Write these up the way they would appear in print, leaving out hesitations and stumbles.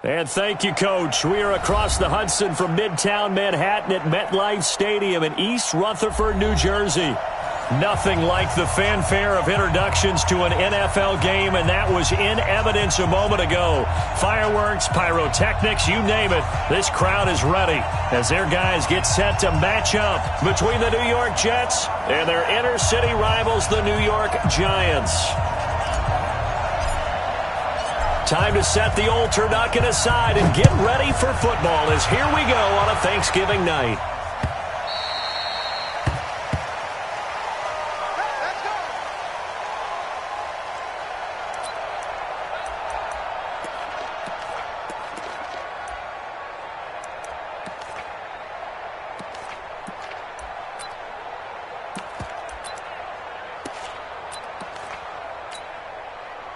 And thank you, Coach. We are across the Hudson from Midtown Manhattan at MetLife Stadium in East Rutherford, New Jersey. Nothing like the fanfare of introductions to an NFL game, and that was in evidence a moment ago. Fireworks, pyrotechnics, you name it. This crowd is ready as their guys get set to match up between the New York Jets and their inner-city rivals, the New York Giants. Time to set the old turducken aside and get ready for football as here we go on a Thanksgiving night.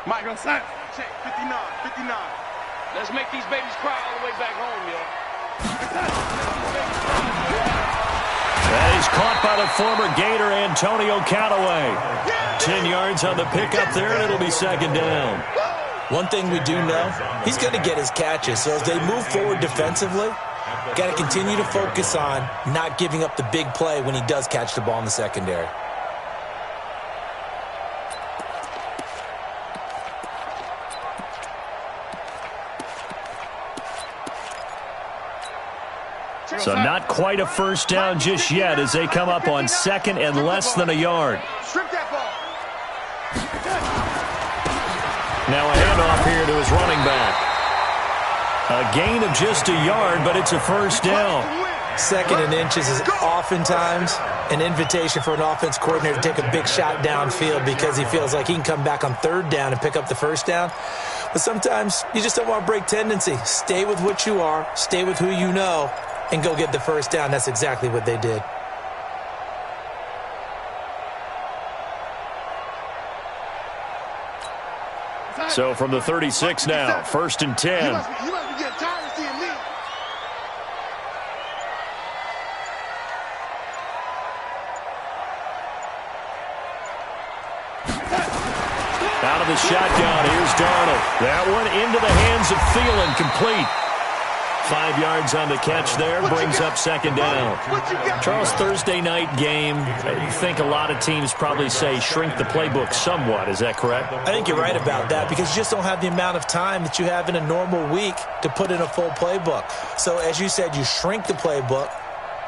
Michael, check 59. Let's make these babies cry all the way back home, yo. That is caught by the former Gator Antonio Callaway. 10 yards on the pickup there, and it'll be second down. One thing we do know, he's going to get his catches. So as they move forward defensively, got to continue to focus on not giving up the big play when he does catch the ball in the secondary. So not quite a first down just yet as they come up on second and less than a yard. Now a handoff here to his running back. A gain of just a yard, but it's a first down. Second and inches is oftentimes an invitation for an offense coordinator to take a big shot downfield because he feels like he can come back on third down and pick up the first down. But sometimes you just don't want to break tendency. Stay with what you are, stay with who you know, and go get the first down. That's exactly what they did. So from the 36 now, first and 10. You must be getting tired of seeing me. Out of the shotgun, here's Darnold. That one into the hands of Thielen, complete. 5 yards on the catch there, brings up second down. Charles, Thursday night game, I think a lot of teams probably say shrink the playbook somewhat. Is that correct? I think you're right about that because you just don't have the amount of time that you have in a normal week to put in a full playbook. So as you said, you shrink the playbook,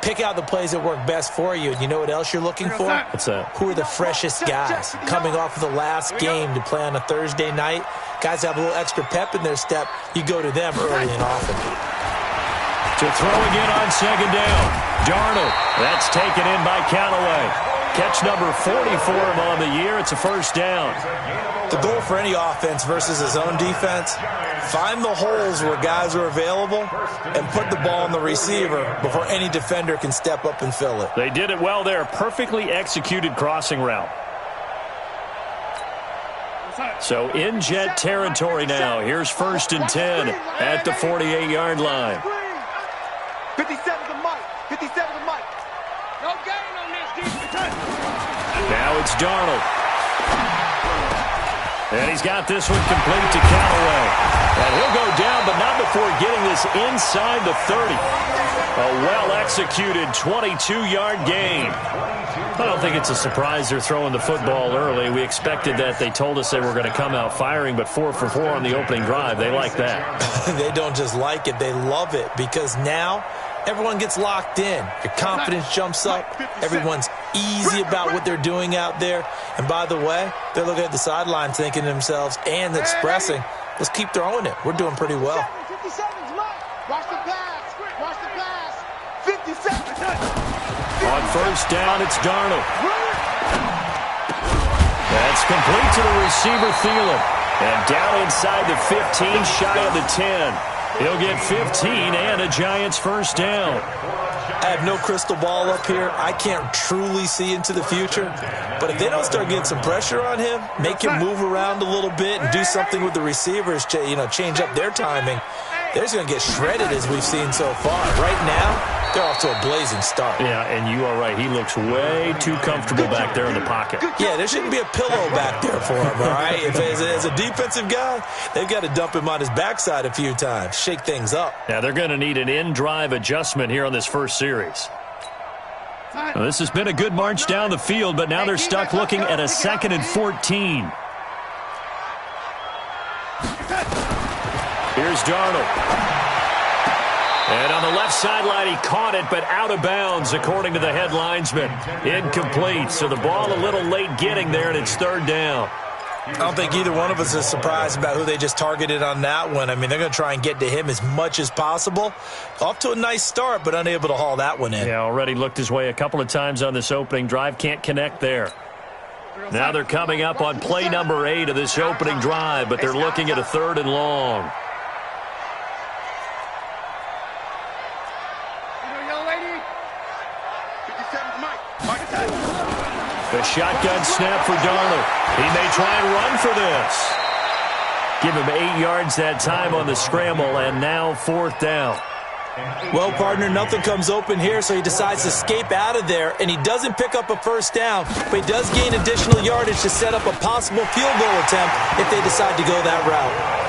pick out the plays that work best for you. And you know what else you're looking for? What's that? Who are the freshest guys coming off of the last game to play on a Thursday night? Guys have a little extra pep in their step. You go to them early and often. To throw again on second down. Darnold. That's taken in by Callaway. Catch number 40 for him on the year. It's a first down. The goal for any offense versus his own defense, find the holes where guys are available and put the ball on the receiver before any defender can step up and fill it. They did it well there. Perfectly executed crossing route. So in Jet territory now. Here's first and 10 at the 48-yard line. 57 to Mike. 57 to Mike. No gain on this defense. Now it's Darnold. And he's got this one complete to Callaway. And he'll go down, but not before getting this inside the 30. A well-executed 22-yard gain. I don't think it's a surprise they're throwing the football early. We expected that. They told us they were going to come out firing, but 4 for 4 on the opening drive. They like that. They don't just like it. They love it because now everyone gets locked in. Your confidence jumps up. Everyone's easy about what they're doing out there. And by the way, they're looking at the sideline thinking to themselves and expressing, let's keep throwing it. We're doing pretty well. 57's Mike. Watch the pass. Watch the pass. 57. On first down, it's Darnold. That's complete to the receiver, Thielen. And down inside the 15, shy of the 10. He'll get 15 and a Giants first down. I have no crystal ball up here. I can't truly see into the future. But if they don't start getting some pressure on him, make him move around a little bit and do something with the receivers, change up their timing, they're just going to get shredded as we've seen so far. Right now, They're off to a blazing start. Yeah, and you are right. He looks way too comfortable back there in the pocket. Yeah, there shouldn't be a pillow back there for him, all right? If as a defensive guy, they've got to dump him on his backside a few times, shake things up. Yeah, they're going to need an in-drive adjustment here on this first series. Well, this has been a good march down the field, but now they're stuck looking at a 2nd and 14. Here's Darnold. And on the left sideline, he caught it, but out of bounds, according to the head linesman. Incomplete, so the ball a little late getting there, and it's 3rd down. I don't think either one of us is surprised about who they just targeted on that one. I mean, they're going to try and get to him as much as possible. Off to a nice start, but unable to haul that one in. Yeah, already looked his way a couple of times on this opening drive. Can't connect there. Now they're coming up on play number 8 of this opening drive, but they're looking at a 3rd and long. The shotgun snap for Darnold. He may try and run for this. Give him 8 yards that time on the scramble, and now 4th down. Well, partner, nothing comes open here, so he decides to escape out of there, and he doesn't pick up a first down, but he does gain additional yardage to set up a possible field goal attempt if they decide to go that route.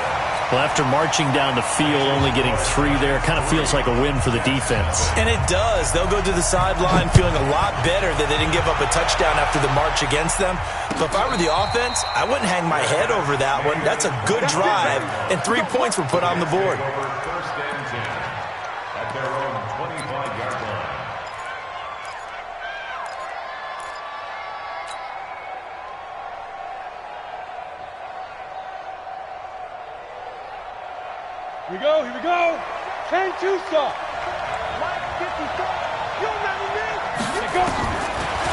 Well, after marching down the field, only getting 3 there, kind of feels like a win for the defense. And it does. They'll go to the sideline feeling a lot better that they didn't give up a touchdown after the march against them. But if I were the offense, I wouldn't hang my head over that one. That's a good drive, and 3 points were put on the board. Here we go. Can't you stop?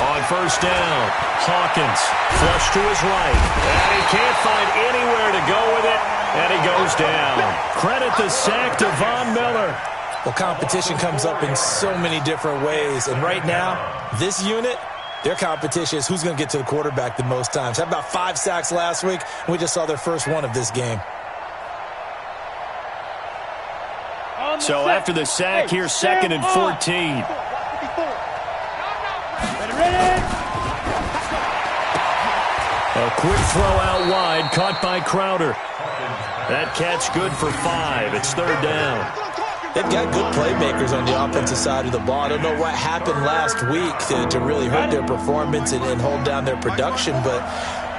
On 1st down, Hawkins flush to his right, and he can't find anywhere to go with it, and he goes down. Credit the sack to Von Miller. Well, competition comes up in so many different ways, and right now, this unit, their competition is who's going to get to the quarterback the most times. Had about 5 sacks last week, and we just saw their first one of this game. So after the sack, here's 2nd and 14. A quick throw out wide, caught by Crowder. That catch good for 5. It's 3rd down. They've got good playmakers on the offensive side of the ball. I don't know what happened last week to really hurt their performance and hold down their production, but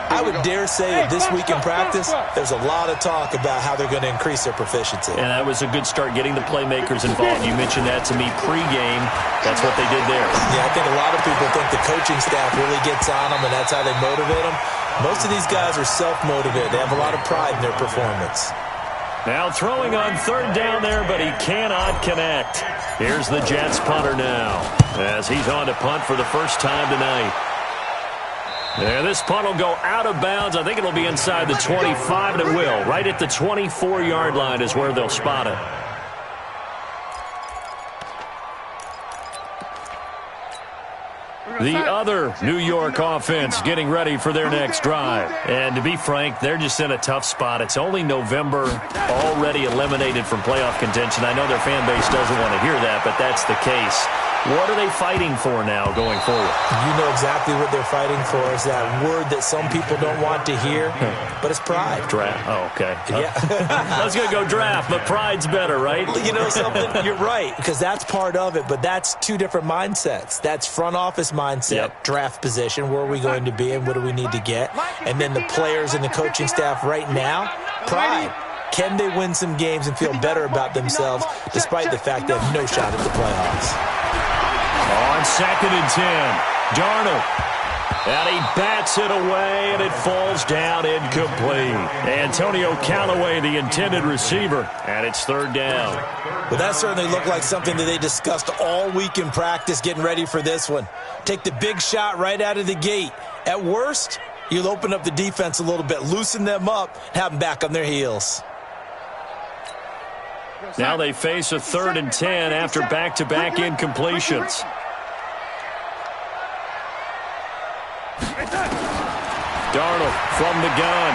I would dare say that this week in practice, there's a lot of talk about how they're going to increase their proficiency. And that was a good start, getting the playmakers involved. You mentioned that to me pregame. That's what they did there. Yeah, I think a lot of people think the coaching staff really gets on them, and that's how they motivate them. Most of these guys are self-motivated. They have a lot of pride in their performance. Now throwing on 3rd down there, but he cannot connect. Here's the Jets punter now, as he's on to punt for the first time tonight. Yeah, this punt will go out of bounds. I think it'll be inside the 25, and it will. Right at the 24-yard line is where they'll spot it. The other New York offense getting ready for their next drive. And to be frank, they're just in a tough spot. It's only November, already eliminated from playoff contention. I know their fan base doesn't want to hear that, but that's the case. What are they fighting for now going forward? You know exactly what they're fighting for. Is that word that some people don't want to hear, but it's pride. Draft. Oh, okay. Yeah. I was going to go draft, but pride's better, right? You know something? You're right, because that's part of it, but that's 2 different mindsets. That's front office mindset, draft position, where are we going to be and what do we need to get? And then the players and the coaching staff right now, pride. Can they win some games and feel better about themselves despite the fact they have no shot at the playoffs? On 2nd and 10, Darnold. And he bats it away, and it falls down incomplete. Antonio Callaway, the intended receiver, and it's 3rd down. Well, that certainly looked like something that they discussed all week in practice getting ready for this one. Take the big shot right out of the gate. At worst, you'll open up the defense a little bit, loosen them up, have them back on their heels. Now they face a 3rd and 10 after back-to-back incompletions. Darnold from the gun.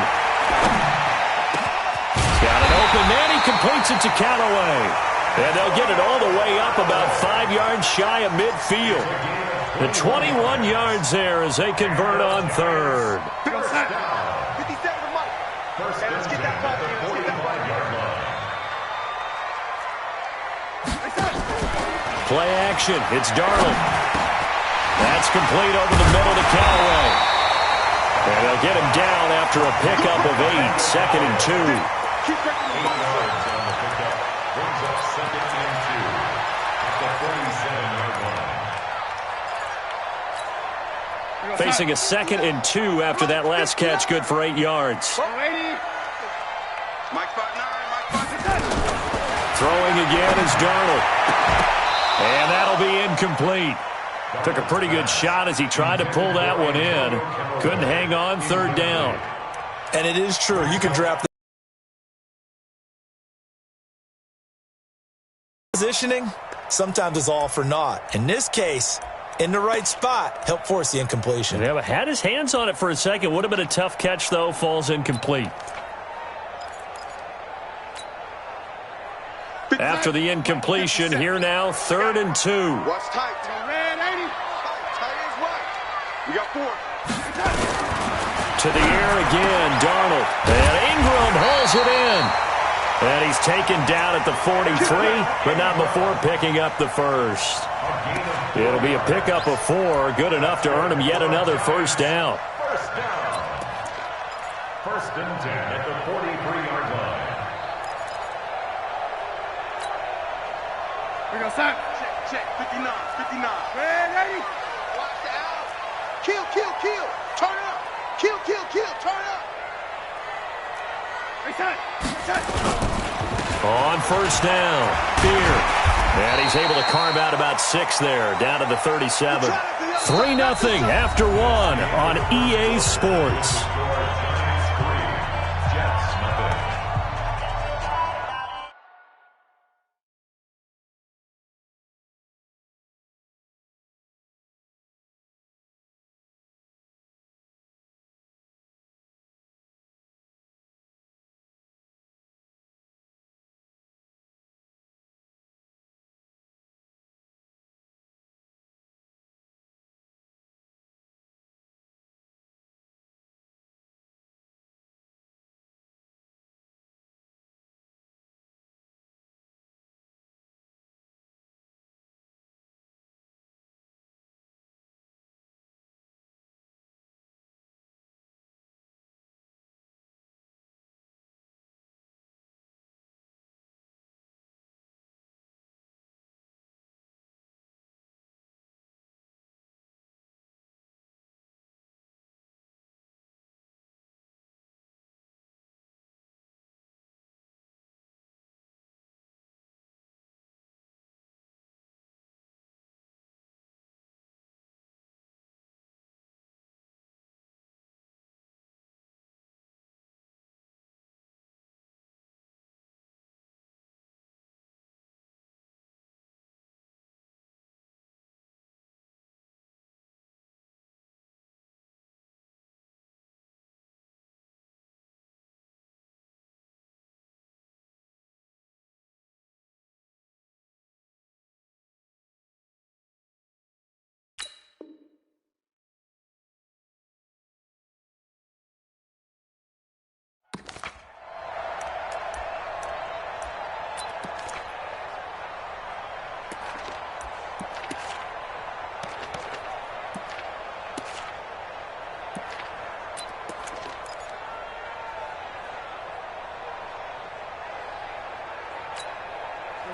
Got it open, and he completes it to Callaway. And they'll get it all the way up about 5 yards shy of midfield. The 21 yards there as they convert on third. Play action. It's Darnold. That's complete over the middle to Callaway. And they'll get him down after a pickup of 8. 2nd and 2. 8 yards on the pickup. Brings up 2nd and 2 at the 47-yard line. Facing a 2nd and 2 after that last catch, good for 8 yards. Throwing again is Darnold. And that'll be incomplete. Took a pretty good shot as he tried to pull that one in. Couldn't hang on 3rd down. And it is true. You can draft the positioning. Sometimes it's all for naught. In this case, in the right spot, help force the incompletion. Yeah, but had his hands on it for a second. Would have been a tough catch, though. Falls incomplete. After the incompletion, here now, 3rd and 2. Watch tight. Red 80. Tight is right. We got 4. To the air again, Darnold. And Ingram hauls it in. And he's taken down at the 43, but not before picking up the first. It'll be a pickup of 4, good enough to earn him yet another first down. First down. 1st and 10 at the 43-yard line. We go side. Check. 59. Red 80. Watch out. Kill. Turn up. Kill. Turn up. Reset. On first down, Fear. And he's able to carve out about 6 there, down to the 37. 3-0 after 1 on EA Sports.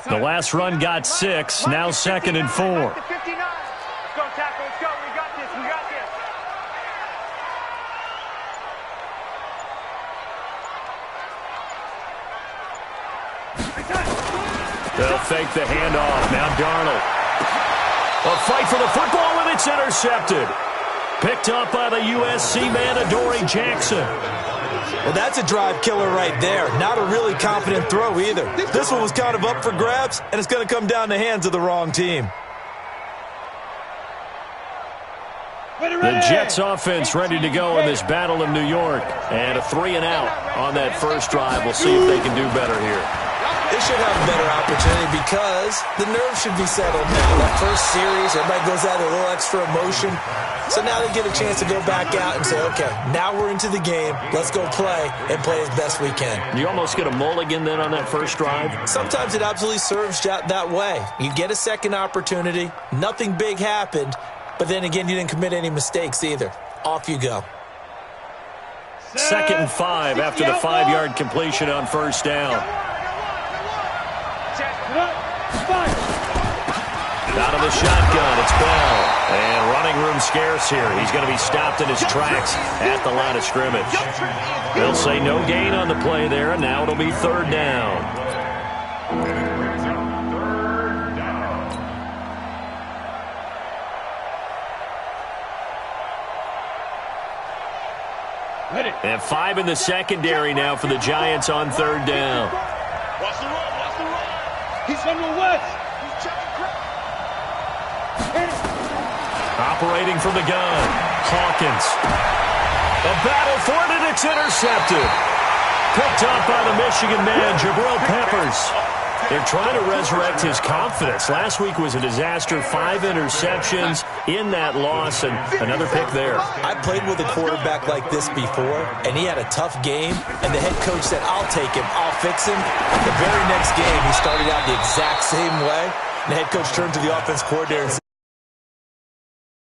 The last run got 6, now 2nd and 4. Let's go, tackle. Let's go. We got this. They'll fake the handoff. Now Darnold. A fight for the football, and it's intercepted. Picked up by the USC man, Adoree Jackson. Well, that's a drive killer right there. Not a really confident throw either. This one was kind of up for grabs, and it's going to come down the hands of the wrong team. The Jets offense ready to go in this battle of New York. And a 3-and-out on that first drive. We'll see if they can do better here. They should have a better opportunity because the nerves should be settled now. That first series, everybody goes out with a little extra emotion. So now they get a chance to go back out and say, okay, now we're into the game. Let's go play and play as best we can. You almost get a mulligan then on that first drive? Sometimes it absolutely serves that way. You get a second opportunity. Nothing big happened. But then again, you didn't commit any mistakes either. Off you go. 2nd and 5 after the 5-yard completion on first down. Out of the shotgun, it's Bell. And running room scarce here. He's going to be stopped in his tracks at the line of scrimmage. They'll say no gain on the play there, and now it'll be 3rd down. And 5 in the secondary now for the Giants on 3rd down. Watch the run, watch the run. He's from the west. He's checking crowd. Operating from the gun, Hawkins. A battle for it, and it's intercepted. Picked up by the Michigan man, Jabril Peppers. They're trying to resurrect his confidence. Last week was a disaster, 5 interceptions in that loss, and another pick there. I played with a quarterback like this before, and he had a tough game, and the head coach said, I'll take him, I'll fix him. The very next game, he started out the exact same way, and the head coach turned to the offense coordinator and said,